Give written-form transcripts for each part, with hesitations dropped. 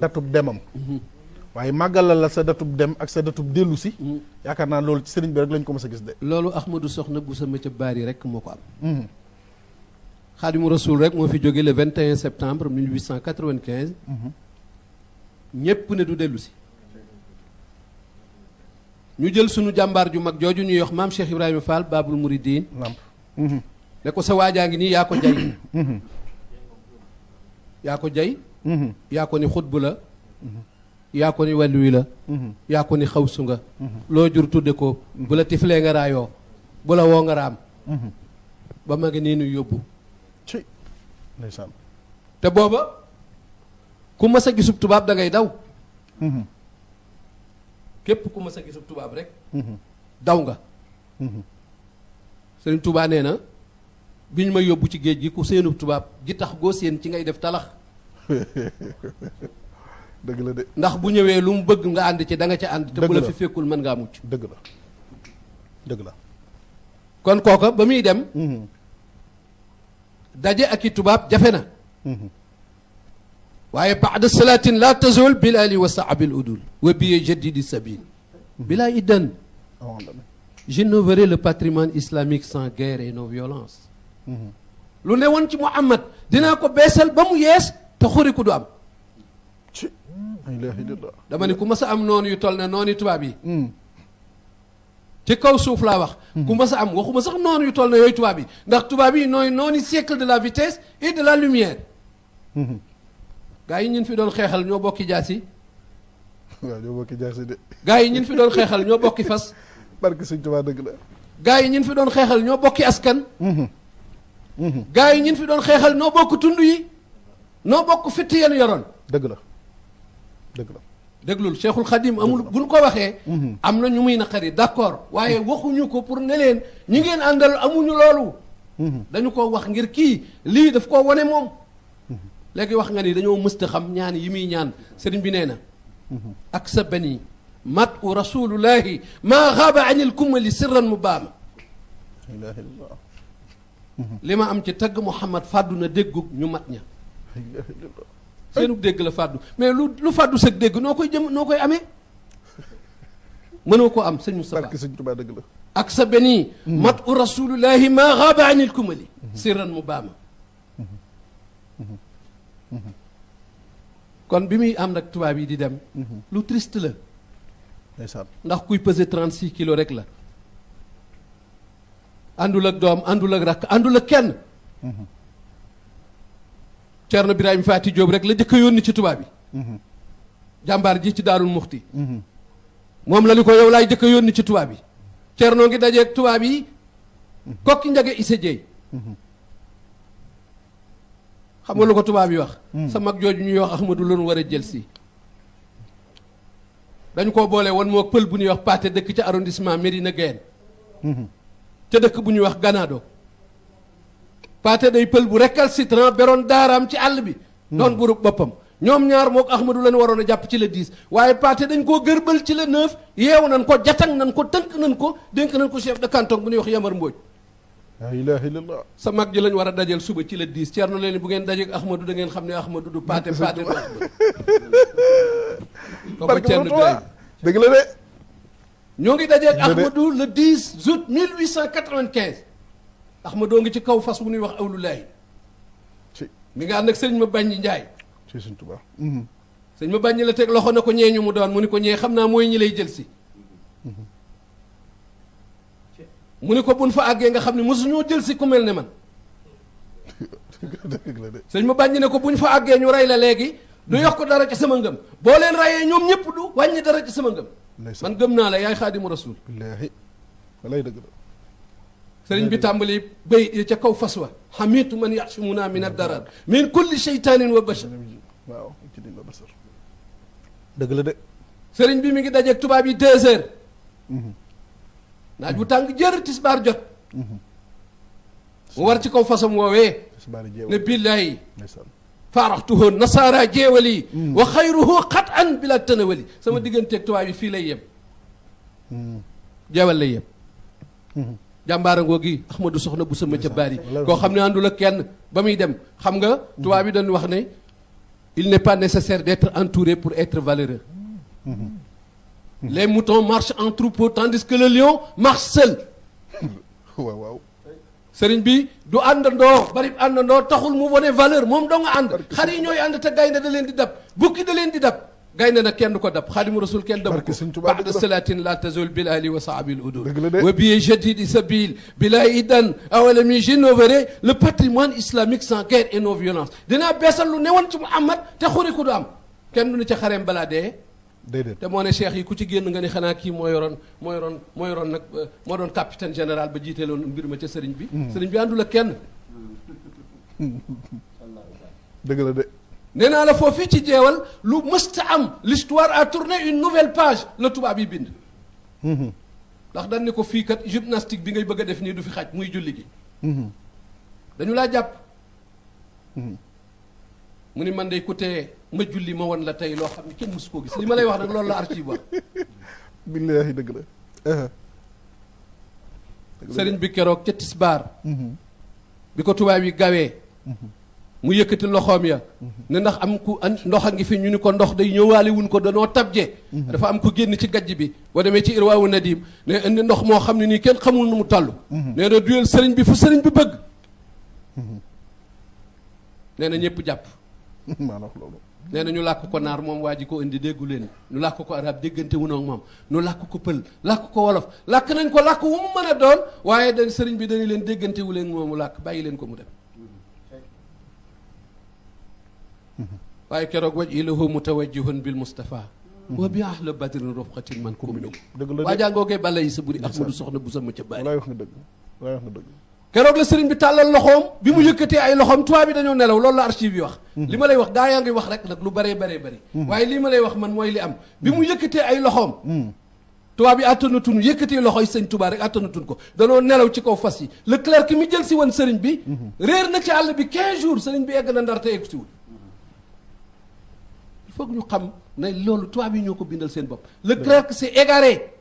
datub demam waaye màggalal la sa datub dem ak sa datub dellu si yaakaar naa loolu ci sëriñ bi rek lañ ko mës a gis de loolu Ahmadou Soxna bu sama ca baari rek moo ko am Xaadimu Rasuul rek moo fi jóge le 21 septembre 1895 ñépp ne du dellu si ñu jël sunu jàmbaar ju mag jooju ñuy wax maam Cheikh Ibrahima Fall Babul Mouridine lamp ne ko sa waajaa ngi nii yaa ko jay yaa ko jay yaa ko ni xutbu la yaa ko ni wàllu la yaa ko ni xawsu nga loo jur tudde ko bu la tiflee nga raayoo bu la woo nga raam ba ma ngi nii nu yóbbu ci ndeysaan te booba ku mas a gisub tubaab da ngay daw képp ku mas a gisub tubaab rek daw nga Sëriñ Tuubaa nee na bi ñu may yóbbu ci géej gi ku seenub tubaab gi tax goo seen ci ngay def talax dëgg la de ndax bu ñëwee lu mu bëgg nga ànd ci da nga ca ànd te bu la fi fekkul mën ngaa mucc dëgg la dëgg la kon kooka ba muy dem daje ak i tubaab jafe na waaye baada salaatin la tazul bilali wa saabil udul wa biye jadidi sabil bila iddan j'innoverai le patrimoine islamique sans guerre et non violence lu ne woon ci Muhammad dinaa ko beesal ba mu yees te xuriku du am ci la ilaha illallah dama ne ku mas a am noonu yu toll ne noonu tubaab yi ci kaw suuf laa wax ku mas a am waxuma sax noonu yu toll ne yooyu tubaab yi ndax tubaab yi nooy noonu siècle de la vitesse et de la lumière gaa yi ñun fi doon xeexal ñoo bokki jaasi waaw ñoo bokki jaasi de gaa yi ñun fi doon xeexal ñoo bokki fas barke Sëñ Tuubaa dëgg la gaa yi ñun fi doon xeexal ñoo bokki askan gaa yi ñun fi doon xeexal noo bokk tund yi noo bokk fitt yeen yoroon dëgg la dëgg la déglul Cheikhul Khadim amul buñ ko waxee am na ñu muy naqari d'accord waaye waxuñu ko pour ne leen ñi ngeen àndal amuñu loolu dañu ko wax ngir kii lii daf koo wane moom léegi wax nga ni dañoo mësta xam ñaan yi muy ñaan sëriñ bi nee na ak sa bani mat u rasulullahi maa xaaba anil kumali sirran mu baama la ilaha illallah li ma am ci tagg Muhammad fàddu na déggug ñu mat ña la ilaha illallah seenug dégg la fàddu mais lu fàddu sag dégg noo koy jëm noo koy amee mënoo ko am sëñ Moustapha barke Sëñ Tuubaa dëgg la ak sa bani mat u rasulullahi maa xaaba anil kumali sirran mu baama kon bi muy am nag tubaab yi di dem lu triste la ndeysaan ndax kuy peser 36 kilos rek la àndul ak doom àndul ak rakk àndul ak kenn Ceerno Birahim Faati Jóob rek la jëkk a yónni ci tubaab yi jàmbaar ji ci Daarul Muxti moom la ni ko yow laay jëkk a yónni ci tubaab yi Ceerno ngi dajeeg tubaab yi kokki njage isa jeey xam nga lu ko tubaab yi wax sa mag jooju ñuy wax Ahmadu loonu war a jël si dañ koo boole woon moo pël bu ñuy wax Paate dëkk ca arrondissement Médina Guène ca dëkk bu ñuy wax Ganado Paate day pël bu récalcitrant beroon daaraam ci àll bi doon burub boppam ñoom ñaar mook Ahmadu lañu waroon a jàpp ci le 10 waaye Paate dañ koo gërbal ci le 9 yeewu nañ ko jatang nañ ko tënk nañ ko dénk nañ ko chef de canton bu ñuy wax Yamar Mbooj la ilaha illallah sa mag ji lañ war a dajal suba ci le 10 Ceerno leen bu ngeen dajeeg Ahmadu da ngeen xam ne Ahmadu du Paate Paate du Ahmadu kooku Ceerno Birahim dëgg la de ñoo ngi dajeeg Ahmadu le 10 août 1895 Ahmadoo ngi ci kaw fas bu ñuy wax awlulaay ci mi nga ànd ak sëñ ma bàññi Njaay ci Sëñ Tuubaa sëñ ma bàññi la teg loxo na ko ñee ñu mu doon mu ni ko ñee xam naa mooy ñi lay jël si mu ni ko buñ fa àggee nga xam ne mosuñoo jël si ku mel ne man dëgg la de sëñ ma bàññi ne ko buñ fa àggee ñu rey la léegi du yokk dara ci sama ngëm boo leen rayee ñoom ñëpp du wàññi dara ci sama ngëm man gëm naa la yaay xaadimu rasul billaahi walay dëgg la sëriñ bi tàmbali bay ca kaw fas wa xamitu man yaxsimuna min addarar min kulli sheytaanin wa bashar waaw ci din ba basar dëgg la de sëriñ bi mi ngi dajeeg tubaab yi 2 heures naaj bu tàng jër tisbaar jot mu war ci kaw fasam woowee ne billaahi faaraxtuhu nasaara jeewali wa xayruhu xat an bila tanawali sama digganteeg tubaab yi fii lay yem jeewal lay yem jàmbaara ngoo gi Ahmadou Soxna bu sama ca baari koo xam ne àndul ak kenn ba muy dem xam nga tubaab yi dañu wax ne il n'est pas nécessaire d'être entouré pour être valeureux. Les moutons marchent en troupeau tandis que le lion marche seul. waaw waaw. sëriñ bi du àndandoo bari àndandoo taxul mu wone valeur moom doo nga ànd xar yi ñooy ànd te gaynde da leen di dab bukki da leen di dab gaynde nag kenn du ko dab xaadimu rasul kenn dabu ko ba'da salatin la tazul bil ali wa sahbil udul wa bi jadidi sabil bila idan awalami j'innoverai le patrimoine islamique sans guerre et non violence dinaa beesal lu newoon ci Muhammad te xuri ku du am kenn du ne ca xareem balaa dee déedéet te moo ne cheikh yi ku ci génn nga ni xanaa kii moo yoroon nag moo doon capitaine général ba jiiteeloon mbir ma ca sëriñ bi sëriñ bi àndul ak kenn dëgg la de nee naa la foofii ci jeewal lu mësta am l'histoire a tourné une nouvelle page la tubaab yi bind ndax dañ ne ko fii kat gymnastique bi ngay bëgg a def nii du fi xaj muy julli gi dañu laa jàpp mu ni man day ku tee ma julli ma won la tey loo xam ne kenn mësu koo gis li ma lay wax nag loolu la archive wax billaahi dëgg la sëriñ bi keroog ca tisbaar bi ko tubaab yi gawee mu yëkkati loxoom ya ne ndax am ku ndox a ngi fi ñu ni ko ndox day ñëwaale wuñ ko danoo tabje dafa am ko génn ci gajj bi boo demee ci irwaawu nadim ne indi ndox moo xam ne nii kenn xamul nu mu toll nee na duyal sëriñ bi fu sëriñ bi bëgg nee na ñëpp jàpp maanaam loolu nee na ñu làkk ko naar moom waa ji ko indi déggu leen ñu làkk ko arab déggante wu ak moom ñu làkk ko pël làkk ko wolof làkk nañ ko làkk wu mu mën a doon waaye dañ sëriñ bi dañu leen déggante wu leen moomu làkk bàyyi leen ko mu dem waaye keroog waj ilahu mutawajjihun bil Mustafa wa bi ahla badrin rufqatin man ko minu dëgg la waa jàngoogee balla yi sa buri ahmadu soxna bu sama ca bàyyi walaay wax nga dëgg walaay wax nga dëgg keroog la sëriñ bi tàllal loxoom bi mu yëkkatee ay loxoom tubaab bi dañoo nelaw loolu la archive yi wax li ma lay wax gaa yaa ngi wax rek nag lu bëree bëri waaye lii ma lay wax man mooy li am bi mu yëkkatee ay loxoom tubaab yi àttanatun yëkkatee loxo yi sëñ Tuubaa rek àttanatun ko danoo nelaw ci kaw fas yi le clerc mi jël si woon sëriñ bi réer na ci àll bi 15 jours sëriñ bi egg na Ndar te egg siwul il faut que ñu xam ne loolu tubaab yi ñoo ko bindal seen bopp le clerc s'est égaré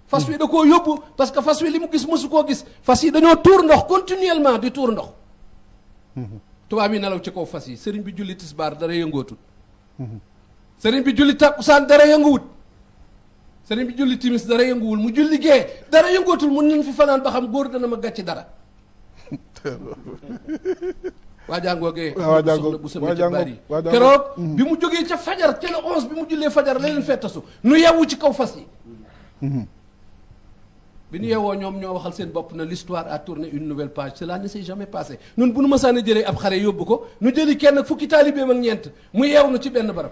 fas wi da koo yóbbu parce que fas wi li mu gis mësu koo gis fas yi dañoo tuur ndox continuellement di tuur ndox tubaab yi nelaw ci kaw fas yi sëriñ bi julli tisbaar dara yëngootul sëriñ bi julli takkusaan dara yënguwut sëriñ bi julli timis dara yënguwul mu julli gee dara yëngootul mun nañ fi fanaan ba xam góor dana ma gàcc dara waa jàngoogee soxna bu sama ca bari keroog bi mu jógee ca fajar ca la 11 bi mu jullee fajar la leen fettasu nu yewwu ci kaw fas yi bi ñu yeewoo ñoom ñoo waxal seen bopp na l'histoire a tourné une nouvelle page cela ne s'est jamais passé nun bu nu mësaan a jëlee ab xare yóbbu ko nu jëli kenn fukki taalibeem ak ñeent mu yeew na ci benn barab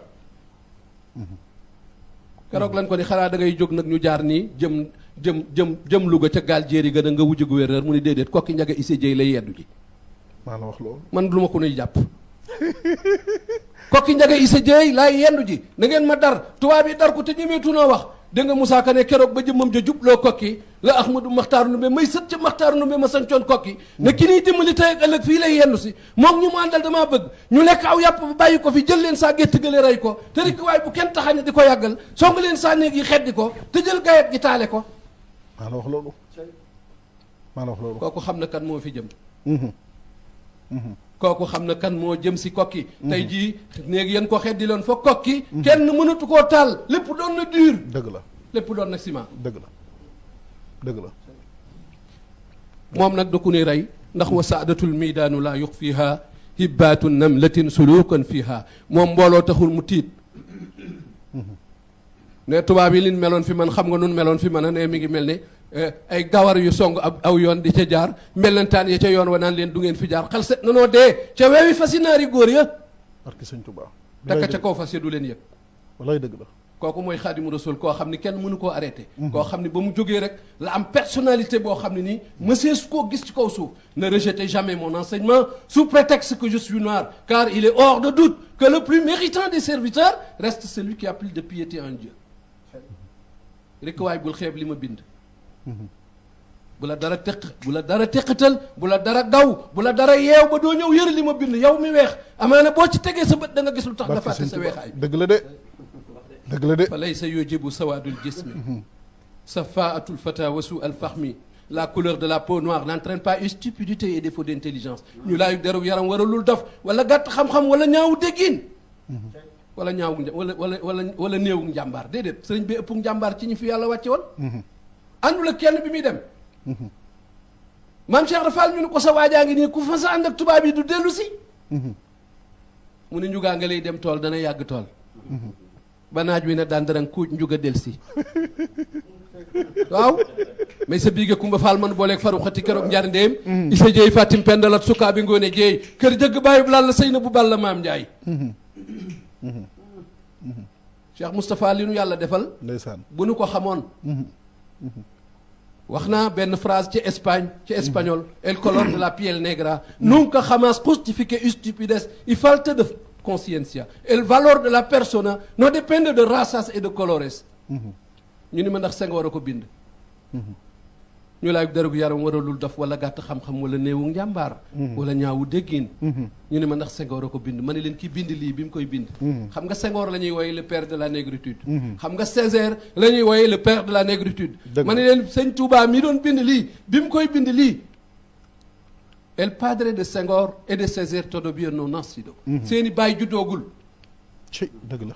keroog lañ ko ni xanaa da ngay jóg nag ñu jaar nii jëm Louga ca gaal jéeri gën a nga wujj gouverneur mu ni déedéet kokki njaga issé jéy lay yeddu ji maa la wax loolu man lu ma ko nuy jàpp kokki njaga issé jéy laay yendu ji na ngeen ma dar tubaab yi dar ko te ñemeetu noo wax dégg nga Moussa Ka ne keroog ba jëmmam ja jubloo kokki la Ahmadou Maxtaar Ndumbe may sët ca Maxtaar Ndumbe ma sancoon kokki ne ki niy dimbali tey ak ëllëg fii lay yendu si moom ñu mu àndal damaa bëgg ñu lekk aw yàpp ba bàyyi ko fi jël leen saa gétt gële rey ko te rik waaye bu kenn taxañ di ko yàggal song leen saa néeg yi xeddi ko te jël gayet gi taale ko maa la wax loolu maa la wax loolu kooku xam na kan moo fi jëm kooku xam na kan moo jëm si kokki tey jii néegi yéen ko xeddi loon fa kokki kenn mënatu koo taal lépp doon na dur dëgg la lépp doon na ciment dëgg la dëgg la moom nag da ku ni rey ndax wa saadatul miidaanu laa yux fiiha hibbaatu namlatin sulukan fiiha moom mbooloo taxul mu tiit ne tubaab yi liñ meloon fi man xam nga nun meloon fi man a ne mi ngi mel ne ay gawar yu song aw yoon di ca jaar melentaan ya ca yoon wa naan leen du ngeen fi jaar xel set nanoo dee ca weewi fasi naari góor ya barke sëñ Tuubaa takka ca kaw fas ya du leen yëg wallaay dëgg la kooku mooy xaadimu rasul koo xam ni kenn mënu koo arrêté koo xam ni ba mu jógee rek la am personnalité boo xam ne nii monsieur su koo gis ci kaw suuf ne rejetez jamais mon enseignement sous prétexte que je suis noir car il est hors de doute que le plus méritant des serviteurs reste celui qui a plus de piété en Dieu rek waay bul xeeb li ma bind bu la dara teqatal bu la dara daw bu la dara yeew ba doo ñëw yëre li ma bind yow mi weex amaana boo ci tegee sa bët da nga gis lu tax nga fàtte sa weexaay dëgg la de dëgg la de fa laysa yujibu sawaadul jismi safaatul fata wasu al fahmi la couleur de la peau noire n'entraîne pas une stupidité et défaut d'intelligence ñu laayu deru yaram waralul dof wala gàtt xam-xam wala ñaawu déggin wala ñaawu wala néewu njàmbaar déedéet sëriñ bi ëpp njàmbaar ci ñi fi yàlla wàcce woon àndul ak kenn bi muy dem maam Cheikh Rafal ñu ne ko sa waajaa ngi nii ku fa sa ànd ak tubaab yi du dellu si mu ne njugaa nga lay dem tool dana yàgg tool ba naaj wi ne daan darang kuuj njuga del si waaw mais sa biige kumba faal man booleeg faru xati keroog njar ndéem isa jeey fatim pendalat sukaa bi ngoone jeey kër jëgg bàyyib laal la sëy na bu bal la maam Njaay Cheikh Moustapha li nu yàlla defal ndeysaan bu nu ko xamoon wax naa benn phrase ci Espagne ci espagnol el color de la piel negra nunca jamás justifique estupidez y falta de conciencia el valor de la persona no depende de razas et de colores ñu ni ma ndax Senghor a ko bind ñu laay derug yaram waralul dof wala gàtt xam-xam wala néewu njàmbaar wala ñaawu déggin ñu ni ma ndax Senghor a ko bind ma ne leen ki bind lii bi mu koy bind xam nga Senghor la ñuy wooye le père de la négritude xam nga Césaire la ñuy wooye le père de la négritude ma ne leen sëñ Touba mi doon bind lii bi mu koy bind lii el padre de Senghor et de Césaire todavía no nacido seeni baay juddoogul ci dëgg la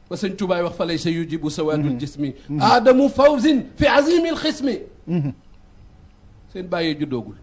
ba sëñ Touba wax fa lay sa yujibu sawaadul jismi aadamu fawzin fi azimil xismi seen bàyyee juddoogul